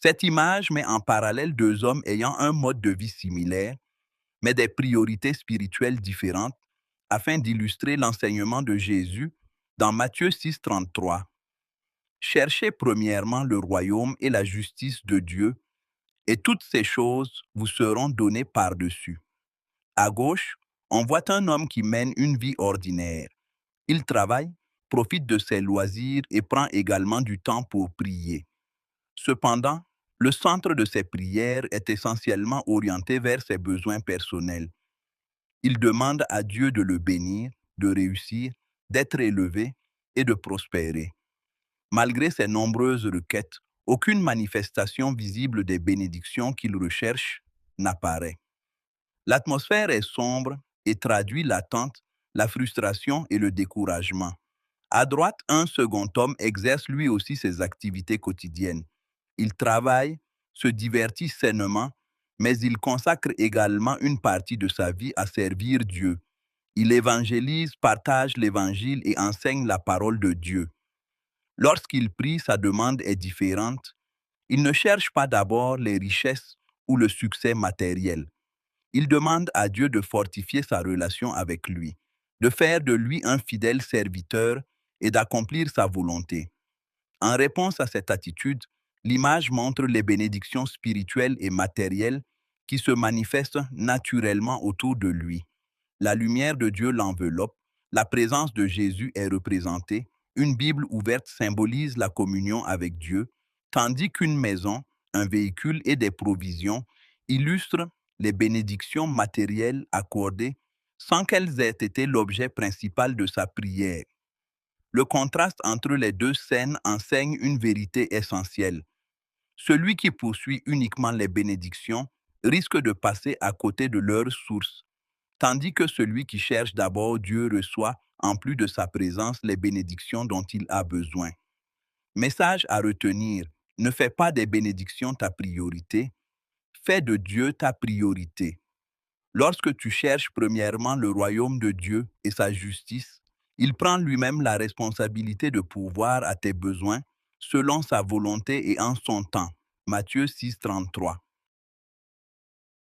Cette image met en parallèle deux hommes ayant un mode de vie similaire, mais des priorités spirituelles différentes, afin d'illustrer l'enseignement de Jésus dans Matthieu 6,33. Cherchez premièrement le royaume et la justice de Dieu, et toutes ces choses vous seront données par-dessus. À gauche, on voit un homme qui mène une vie ordinaire. Il travaille, profite de ses loisirs et prend également du temps pour prier. Cependant, le centre de ses prières est essentiellement orienté vers ses besoins personnels. Il demande à Dieu de le bénir, de réussir, d'être élevé et de prospérer. Malgré ses nombreuses requêtes, aucune manifestation visible des bénédictions qu'il recherche n'apparaît. L'atmosphère est sombre et traduit l'attente, la frustration et le découragement. À droite, un second homme exerce lui aussi ses activités quotidiennes. Il travaille, se divertit sainement, mais il consacre également une partie de sa vie à servir Dieu. Il évangélise, partage l'évangile et enseigne la parole de Dieu. Lorsqu'il prie, sa demande est différente. Il ne cherche pas d'abord les richesses ou le succès matériel. Il demande à Dieu de fortifier sa relation avec lui, de faire de lui un fidèle serviteur et d'accomplir sa volonté. En réponse à cette attitude, l'image montre les bénédictions spirituelles et matérielles qui se manifestent naturellement autour de lui. La lumière de Dieu l'enveloppe, la présence de Jésus est représentée, une Bible ouverte symbolise la communion avec Dieu, tandis qu'une maison, un véhicule et des provisions illustrent les bénédictions matérielles accordées sans qu'elles aient été l'objet principal de sa prière. Le contraste entre les deux scènes enseigne une vérité essentielle. Celui qui poursuit uniquement les bénédictions risque de passer à côté de leur source, tandis que celui qui cherche d'abord Dieu reçoit, en plus de sa présence, les bénédictions dont il a besoin. Message à retenir, ne fais pas des bénédictions ta priorité, fais de Dieu ta priorité. Lorsque tu cherches premièrement le royaume de Dieu et sa justice, il prend lui-même la responsabilité de pourvoir à tes besoins selon sa volonté et en son temps. Matthieu 6,33.